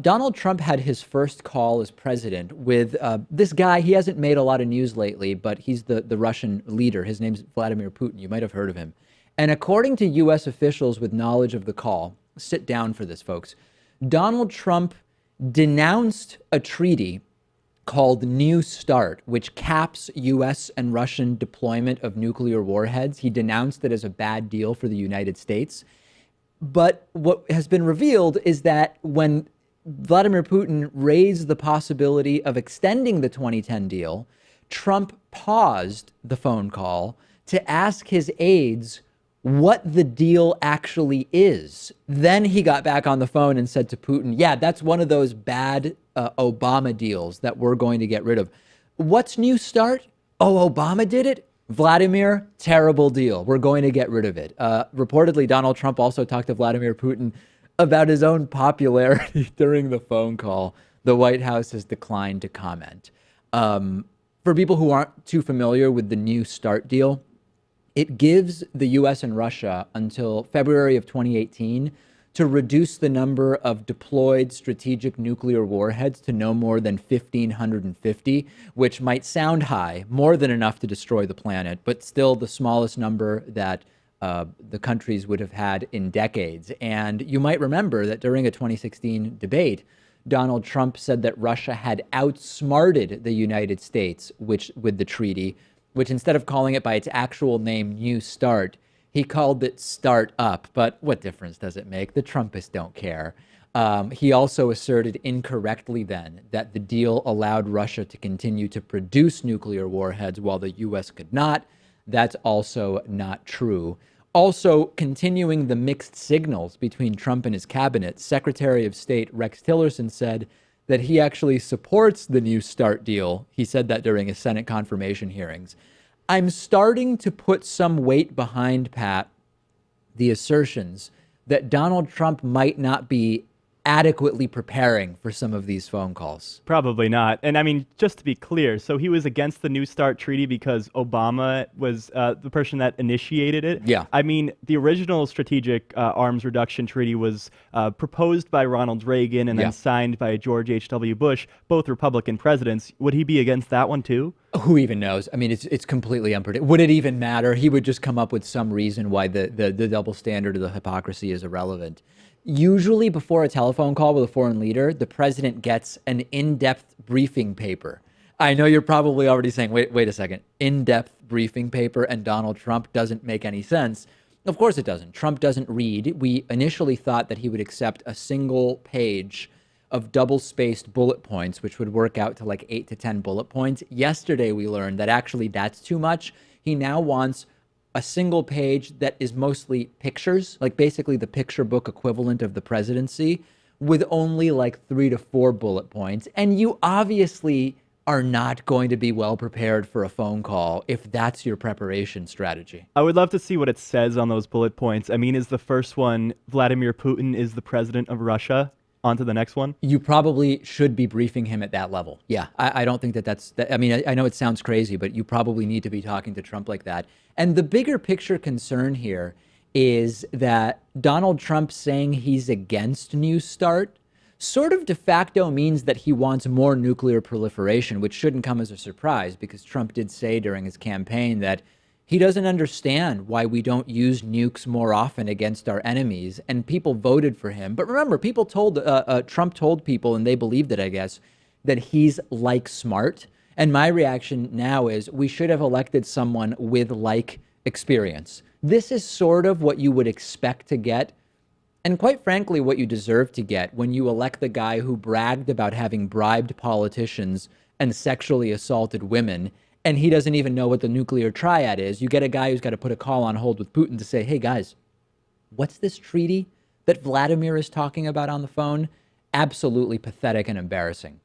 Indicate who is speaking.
Speaker 1: Donald Trump had his first call as president with this guy. He hasn't made a lot of news lately, but he's the Russian leader. His name's Vladimir Putin. You might have heard of him. And according to U.S. officials with knowledge of the call, sit down for this, folks, Donald Trump denounced a treaty called New START, which caps U.S. and Russian deployment of nuclear warheads. He denounced it as a bad deal for the United States. But what has been revealed is that when Vladimir Putin raised the possibility of extending the 2010 deal, Trump paused the phone call to ask his aides what the deal actually is. Then he got back on the phone and said to Putin, yeah, that's one of those bad Obama deals that we're going to get rid of. What's New START? Oh, Obama did it? Vladimir, terrible deal. We're going to get rid of it. Reportedly, Donald Trump also talked to Vladimir Putin about his own popularity during the phone call. The White House has declined to comment. For people who aren't too familiar with the New START deal, it gives the U.S. and Russia until February of 2018 to reduce the number of deployed strategic nuclear warheads to no more than 1,550, which might sound high, more than enough to destroy the planet, but still the smallest number that the countries would have had in decades. And you might remember that during a 2016 debate, Donald Trump said that Russia had outsmarted the United States with the treaty, which instead of calling it by its actual name, New START, he called it Start Up. But what difference does it make? The Trumpists don't care. He also asserted incorrectly then that the deal allowed Russia to continue to produce nuclear warheads while the U.S. could not. That's also not true. Also, continuing the mixed signals between Trump and his cabinet, Secretary of State Rex Tillerson said that he actually supports the New START deal. He said that during his Senate confirmation hearings. I'm starting to put some weight behind, Pat, the assertions that Donald Trump might not be adequately preparing for some of these phone calls.
Speaker 2: Probably not. And I mean, just to be clear, so he was against the New START treaty because Obama was the person that initiated it.
Speaker 1: Yeah.
Speaker 2: I mean, the original strategic arms reduction treaty was proposed by Ronald Reagan and then signed by George H.W. Bush, both Republican presidents. Would he be against that one too?
Speaker 1: Who even knows? I mean, it's completely unpredictable. Would it even matter? He would just come up with some reason why the double standard of the hypocrisy is irrelevant. Usually before a telephone call with a foreign leader, the president gets an in-depth briefing paper. I know you're probably already saying, wait a second, in-depth briefing paper and Donald Trump doesn't make any sense. Of course it doesn't. Trump doesn't read. We initially thought that he would accept a single page of double-spaced bullet points, which would work out to like 8 to 10 bullet points. Yesterday, we learned that actually that's too much. He now wants a single page that is mostly pictures, like basically the picture book equivalent of the presidency, with only like 3 to 4 bullet points. And you obviously are not going to be well prepared for a phone call if that's your preparation strategy.
Speaker 2: I would love to see what it says on those bullet points. I mean, is the first one, Vladimir Putin is the president of Russia? On to the next one.
Speaker 1: You probably should be briefing him at that level. Yeah, I don't think that's, I mean, I know it sounds crazy, but you probably need to be talking to Trump like that. And the bigger picture concern here is that Donald Trump saying he's against New START sort of de facto means that he wants more nuclear proliferation, which shouldn't come as a surprise because Trump did say during his campaign that he doesn't understand why we don't use nukes more often against our enemies, and people voted for him. But remember, people told Trump told people, and they believed it, I guess, that he's like smart. And my reaction now is we should have elected someone with like experience. This is sort of what you would expect to get, and quite frankly, what you deserve to get when you elect the guy who bragged about having bribed politicians and sexually assaulted women. And he doesn't even know what the nuclear triad is. You get a guy who's got to put a call on hold with Putin to say, hey, guys, what's this treaty that Vladimir is talking about on the phone? Absolutely pathetic and embarrassing.